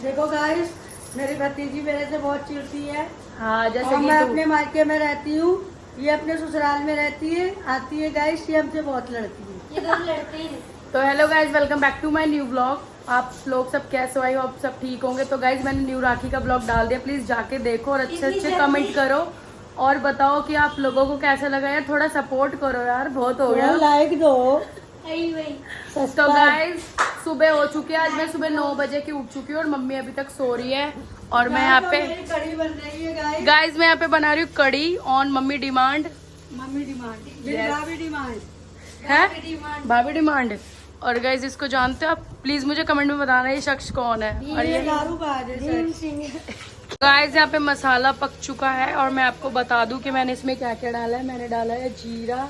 देखो गाइस, मेरी भतीजी मेरे से बहुत चिढ़ती है। हाँ, जैसे और कि मैं तू। अपने मायके में रहती हूँ, ये अपने ससुराल में रहती है। आती है गाइस, ये हमसे बहुत लड़ती है। ये दोनों लड़ते हैं। तो hello guys, welcome back to my new blog. आप लोग सब कैसे हो? आई होप सब ठीक होंगे। तो गाइज मैंने न्यू राखी का ब्लॉग डाल दिया, प्लीज जाके देखो और अच्छे अच्छे कमेंट करो और बताओ कि आप लोगों को कैसा लगा यार। थोड़ा सपोर्ट करो यार, बहुत हो गया। लाइक दो। तो गाइज सुबह हो चुकी है, आज मैं सुबह 9 बजे की उठ चुकी हूँ और मम्मी अभी तक सो रही है। और मैं यहाँ पे कड़ी बन रही है गाइज मैं यहाँ पे बना रही हूँ कड़ी on mummy demand. Mummy demand, Yes. भाभी डिमांड है भाभी डिमांड। और गाइज इसको जानते हो आप? प्लीज मुझे कमेंट में बताना ये शख्स कौन है। और ये दारूबाज है। गाइस यहाँ पे मसाला पक चुका है और मैं आपको बता दूं कि मैंने इसमें क्या क्या डाला है। मैंने डाला है जीरा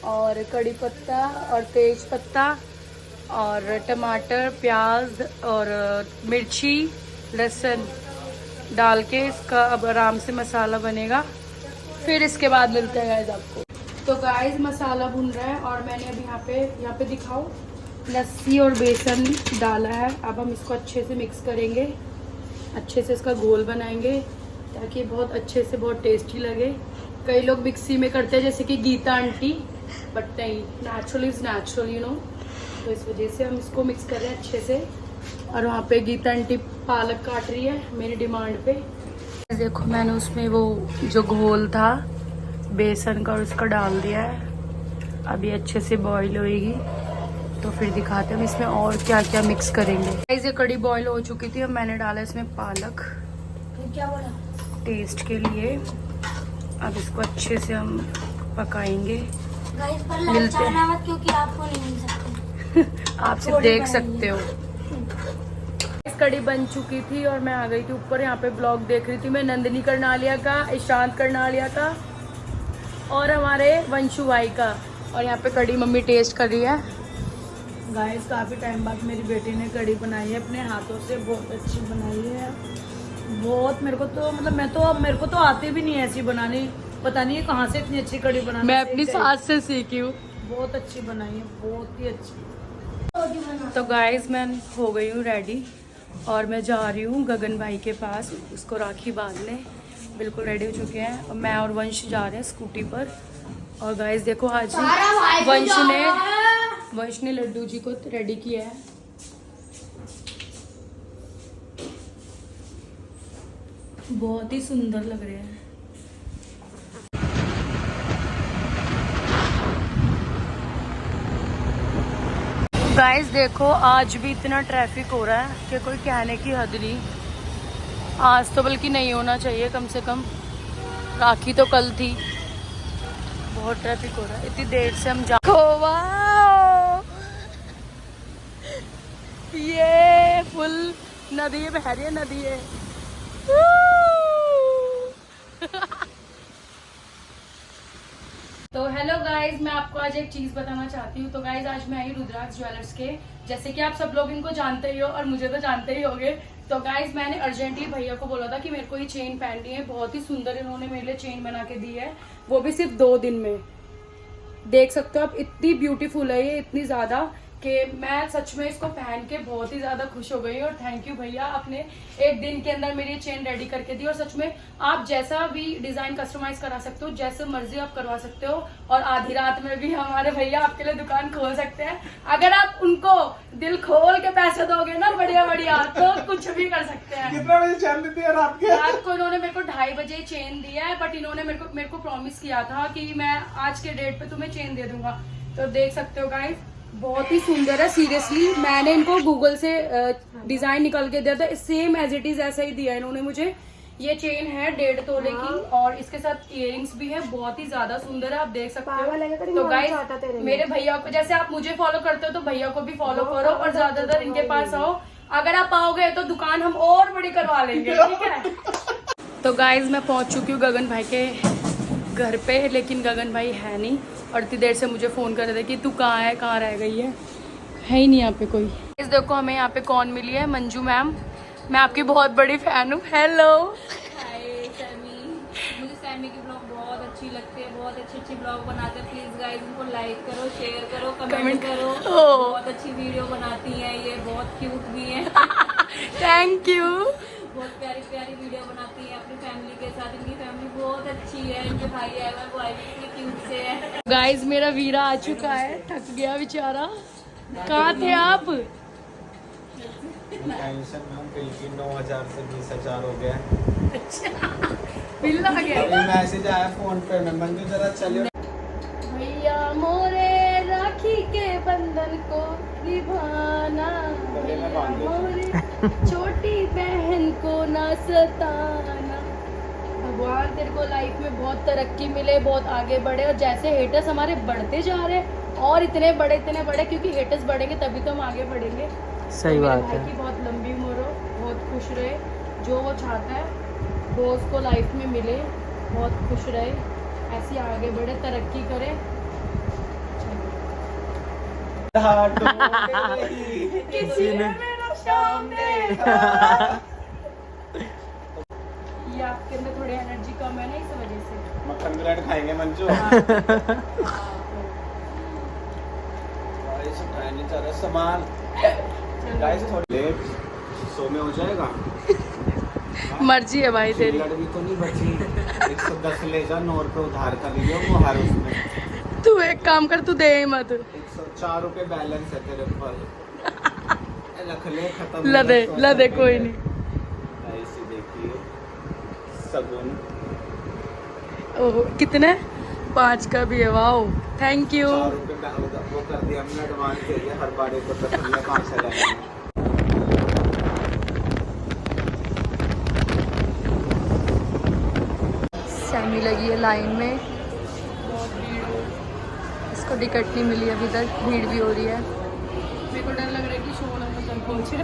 और कड़ी पत्ता और तेज पत्ता और टमाटर, प्याज और मिर्ची, लहसुन डाल के इसका अब आराम से मसाला बनेगा। फिर इसके बाद मिलते हैं गाइस आपको। तो गाइस मसाला भुन रहा है और मैंने अभी यहाँ पे दिखाओ लस्सी और बेसन डाला है। अब हम इसको अच्छे से मिक्स करेंगे, अच्छे से इसका घोल बनाएंगे ताकि बहुत अच्छे से बहुत टेस्टी लगे। कई लोग मिक्सी में करते हैं जैसे कि गीता आंटी, बट नहीं, natural is natural you know. तो इस वजह से हम इसको मिक्स कर रहे हैं अच्छे से। और वहाँ पे गीता आंटी पालक काट रही है मेरी डिमांड पे। देखो मैंने उसमें वो जो घोल था बेसन का उसका डाल दिया है। अभी अच्छे से बॉईल होएगी तो फिर दिखाते हैं हम इसमें और क्या क्या मिक्स करेंगे। ये कड़ी बॉईल हो चुकी थी, अब मैंने डाला इसमें पालक क्या बोला? टेस्ट के लिए। अब इसको अच्छे से हम पकाएंगे। गाइस पर मिलते हैं। लाना मत, क्योंकि आपको नहीं मिल सकते। आप सिर्फ देख सकते हो। इस कड़ी बन चुकी थी और मैं आ गई थी ऊपर। यहाँ पे ब्लॉग देख रही थी मैं नंदिनी करनालिया का, ईशांत करनालिया का और हमारे वंशु भाई का। और यहाँ पे कड़ी मम्मी टेस्ट कर रही है। गाइस काफी टाइम बाद मेरी बेटी ने कड़ी बनाई है अपने हाथों से, बहुत अच्छी बनाई है। बहुत मेरे को तो मतलब मेरे को तो आती भी नहीं है ऐसी बनानी। पता नहीं है कहाँ से इतनी अच्छी कड़ी बनाना मैं सीख अपनी गई। सास से सीखी हूँ। बहुत अच्छी बनाई है, बहुत ही अच्छी। तो गाइस मैं हो गई हूँ रेडी और मैं जा रही हूँ गगन भाई के पास उसको राखी बांधने। बिल्कुल रेडी हो चुके हैं और मैं और वंश जा रहे हैं स्कूटी पर। और गाइस देखो आज वंश ने लड्डू जी को रेडी किया है। बहुत ही सुंदर लग रहे हैं। गाइस देखो आज भी इतना ट्रैफिक हो रहा है कि कोई कहने की हद नहीं। आज तो बल्कि नहीं होना चाहिए, कम से कम राखी तो कल थी। बहुत ट्रैफिक हो रहा है, इतनी देर से हम जा। ये फुल नदी बह रही है, नदी है। तो हेलो गाइज, मैं आपको आज एक चीज बताना चाहती हूँ। तो गाइज आज मैं आई रुद्राक्ष ज्वेलर्स के, जैसे कि आप सब लोग इनको जानते ही हो और मुझे तो जानते ही होंगे। तो गाइज मैंने अर्जेंटली भैया को बोला था कि मेरे को ये चेन पहननी है। बहुत ही सुंदर इन्होंने मेरे लिए चेन बना के दी है, वो भी सिर्फ 2 दिन में। देख सकते हो आप, इतनी ब्यूटीफुल है ये, इतनी ज्यादा कि मैं सच में इसको पहन के बहुत ही ज्यादा खुश हो गई। और थैंक यू भैया, आपने 1 दिन के अंदर मेरी चेन रेडी करके दी। और सच में आप जैसा भी डिजाइन कस्टमाइज करा सकते हो, जैसे मर्जी आप करवा सकते हो। और आधी रात में भी हमारे भैया आपके लिए दुकान खोल सकते हैं। अगर आप उनको दिल खोल के पैसे दोगे ना बढ़िया बढ़िया, तो कुछ भी कर सकते हैं। कितना बजे चैन देती है रात के? रात को इन्होंने मेरे को 2:30 बजे चेन दिया है, बट इन्होंने मेरे को प्रॉमिस किया था कि मैं आज के डेट पे तुम्हें चेन दे दूंगा। तो देख सकते हो गाइस, बहुत ही सुंदर है। सीरियसली मैंने इनको गूगल से डिजाइन निकाल के दिया था, सेम एज इट इज ऐसा ही दिया इन्होंने मुझे। ये चेन है 1.5 तोले की और इसके साथ इयरिंग्स भी है, बहुत ही ज्यादा सुंदर है, आप देख सकते हो। तो गाइस मेरे भैया को, जैसे आप मुझे फॉलो करते हो तो भैया को भी फॉलो करो और ज्यादातर इनके पास आओ। अगर आप आओगे तो दुकान हम और बड़ी करवा लेंगे, ठीक है। तो गाइज मैं पहुंच चुकी हूँ गगन भाई के घर पे, लेकिन गगन भाई है नहीं। और इतनी देर से मुझे फ़ोन कर रहे थे कि तू कहाँ है, कहाँ रह गई है ही नहीं यहाँ पे कोई। इस देखो हमें यहाँ पे कौन मिली है, मंजू मैम। मैं आपकी बहुत बड़ी फ़ैन हूँ। हेलो हाय सैमी, मुझे सैमी की ब्लॉग बहुत अच्छी लगती है, बहुत अच्छे अच्छी ब्लॉग बनाते हैं। प्लीज गाइस इनको लाइक करो, शेयर करो, कमेंट कमेंट करो। ओ। बहुत अच्छी वीडियो बनाती हैं ये, बहुत क्यूट भी हैं। Thank you. बहुत प्यारी प्यारी वीडियो बनाती है अपनी फैमिली के साथ। इनकी फैमिली बहुत अच्छी है। इनके भाई आए हुए, वो आए भी इतने क्यूट से है। गाइस मेरा वीरा आ चुका है, थक गया बेचारा। कहाँ थे आप? टेंशन में हूँ, बिल की 9,000 से 20,000 हो गया। बिल आ गया। अभी मैसेज आया फोन पे में, मंजू जरा चलो। भैया मोरे राखी के बंधन को निभाना, गले में भैया बांध दो। मोरे छोटी बहन को ना सताना। भगवान तेरे को लाइफ में बहुत तरक्की मिले, बहुत आगे बढ़े। और जैसे हेटर्स हमारे बढ़ते जा रहे हैं और इतने बड़े क्योंकि हेटर्स बढ़ेंगे तभी तो हम आगे बढ़ेंगे। सही तो मेरे बात भाई है। की बहुत लंबी उम्र हो, बहुत खुश रहे, जो वो चाहता है वो उसको लाइफ में मिले, बहुत खुश रहे, ऐसे आगे बढ़े, तरक्की करे। किसी ने ये आपके अंदर थोड़ी एनर्जी कम है ना, इस वजह से। मक्खन ब्रेड खाएंगे मंजू। गाइस उठाया नहीं जा रहा सामान। गाइस थोड़ी लेट सो में हो जाएगा। मर्जी है भाई तेरी। चिल्लड़ भी तो नहीं बची। 110 ले जा, 9 रुपए उधार कर लियो वो हर उसमें। तू एक काम कर, तू दे ही मत। 104 रुपए बैलेंस है तेरे पर। रख ले, खत्म। ला दे कोई नहीं। गाइस ये देखिए सगुन। ओह कितने? 5 का भी है। Wow thank you. 4 रुपए वो कर दिया हमने, एडवांस दे दिया। हर बार एक रुपए कर लिया, 5 से लेंगे। सैमी लगी है लाइन में, बहुत भीड़ हो, इसको टिकट नहीं मिली अभी तक, भीड़ भी हो रही है। मेरे को डर लग रहा है कि शो नंबर तक पहुँचे।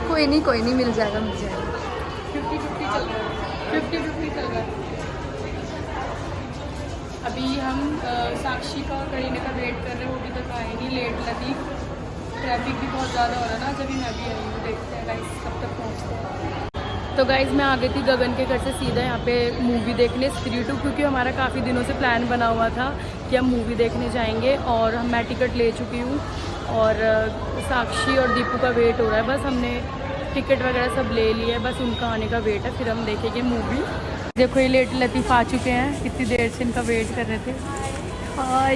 कोई नहीं मिल जाएगा 50-50 चल रहा है, 50-50 चल रहा है। अभी हम साक्षी का और करीना का वेट कर रहे हैं, वो अभी तक आए नहीं, लेट लगी। ट्रैफिक भी बहुत ज़्यादा हो रहा है ना, जब मैं भी आई हूँ। देखते हैं गाइस कब तक पहुँचते हैं। तो गाइज़ मैं आ गई थी गगन के घर से सीधा यहाँ पे मूवी देखने स्त्री 2, क्योंकि हमारा काफ़ी दिनों से प्लान बना हुआ था कि हम मूवी देखने जाएंगे। और मैं टिकट ले चुकी हूँ और साक्षी और दीपू का वेट हो रहा है। बस हमने टिकट वगैरह सब ले लिया है, बस उनका आने का वेट है, फिर हम देखेंगे मूवी। देखो ये लेट लतीफ़ आ चुके हैं, कितनी देर से इनका वेट कर रहे थे। हाय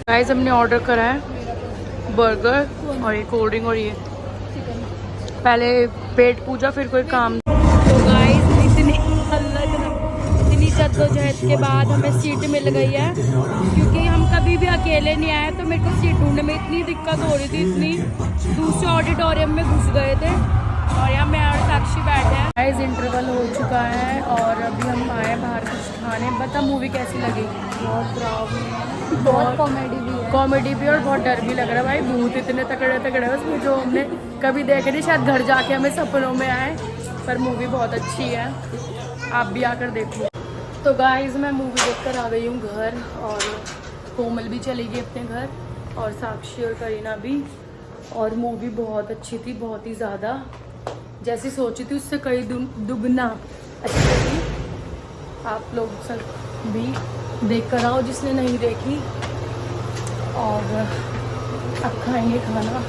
गाइज़ हमने ऑर्डर करा है बर्गर और ये कोल्ड ड्रिंक और ये पहले पेट पूजा फिर कोई काम। तो गाइस इतनी जद्दोजहद के बाद हमें सीट मिल गई है, क्योंकि हम कभी भी अकेले नहीं आए। तो मेरे को सीट ढूंढने में इतनी दिक्कत हो रही थी, इतनी दूसरे ऑडिटोरियम में घुस गए थे और यहाँ मैं और साक्षी बैठे हैं। गाइस इंटरवल हो चुका है और अभी हम आए बाहर कुछ खाने। बता मूवी कैसी लगी? बहुत डरावनी, बहुत कॉमेडी भी और बहुत डर भी लग रहा है भाई। भूत इतने तगड़े उसमें जो हमने कभी देखे नहीं, शायद घर जाके हमें सपनों में आए। पर मूवी बहुत अच्छी है, आप भी आकर देखो। तो गाइस मैं मूवी देखकर आ गई हूँ घर, और कोमल भी चली गई अपने घर और साक्षी और करीना भी। और मूवी बहुत अच्छी थी, बहुत ही ज़्यादा, जैसी सोची थी उससे कई दुगना अच्छी थी। आप लोग सब भी देख कर आओ जिसने नहीं देखी। और अब खाएंगे खाना,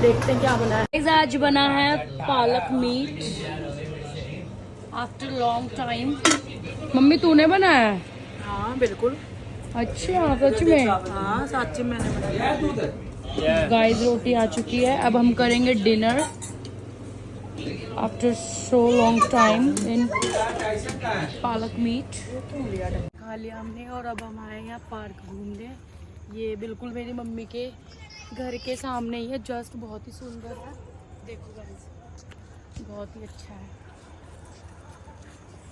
देखते हैं क्या बना है। आज बना है palak meat after long time. Mummy तूने बनाया है? हाँ बिल्कुल। अच्छा सच में? हाँ सच में मैंने बनाया। गाइस रोटी आ चुकी है, अब हम करेंगे dinner after so long time in पालक मीट। खा लिया हमने और अब हम आए यहाँ पार्क घूमने। ये बिल्कुल मेरी मम्मी के घर के सामने ही है, जस्ट बहुत ही सुंदर है। देखो गाइस बहुत ही अच्छा है।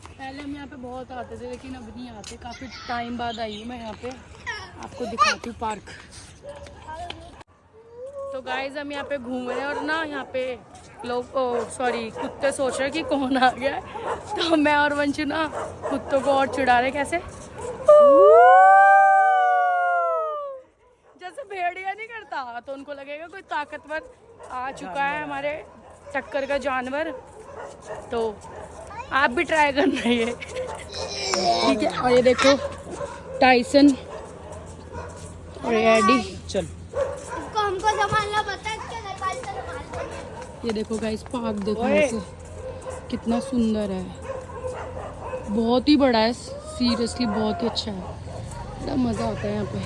पहले हम यहाँ पे बहुत आते थे लेकिन अब नहीं आते, काफ़ी टाइम बाद आई हूँ मैं यहाँ पे। आपको दिखाती हूँ पार्क। तो गाइस हम यहाँ पे घूम रहे हैं और ना यहाँ पे लोग सॉरी कुत्ते सोच रहे हैं कि कौन आ गया है। तो मैं और वंशु ना कुत्तों को और चिढ़ा रहे, कैसे जैसे भेड़िया नहीं करता, तो उनको लगेगा कोई ताकतवर आ चुका है हमारे टक्कर का जानवर। तो आप भी ट्राई करना ये, ठीक है। और ये देखो टाइसन और एडी। चल इसको हमको संभालना पता है, इसके घर वाले से संभालते हैं। ये देखो गाइस पार्क देखो ऐसे कितना सुंदर है, बहुत ही बड़ा है, सीरियसली बहुत ही अच्छा है, बड़ा मजा आता है यहाँ पे।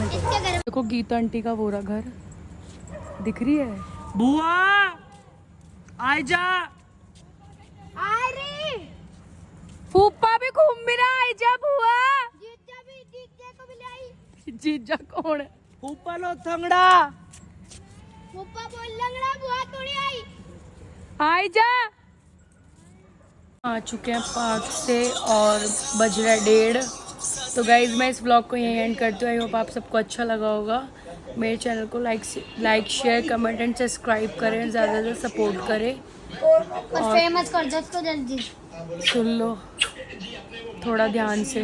इसके घर देखो गीता आंटी का वो रहा घर दिख रही है। बुआ आ जा, अरे फूफा भी घूम भी रहा, आ जा बुआ। जीजा को भी लाई। जीजा कौन है? फूफा लो थंगड़ा। ऊपर बोल लंगड़ा बुआ थोड़ी आई। आ जा। आ चुके हैं पार्क से और बज रहा है 1:30। तो गाइज मैं इस ब्लॉग को यहीं एंड करती हूँ। आई होप आप सबको अच्छा लगा होगा। मेरे चैनल को like share comment and subscribe करें, ज़्यादा से ज़्यादा सपोर्ट करें और फेमस कर दो इसको जल्दी। सुन लो थोड़ा ध्यान से।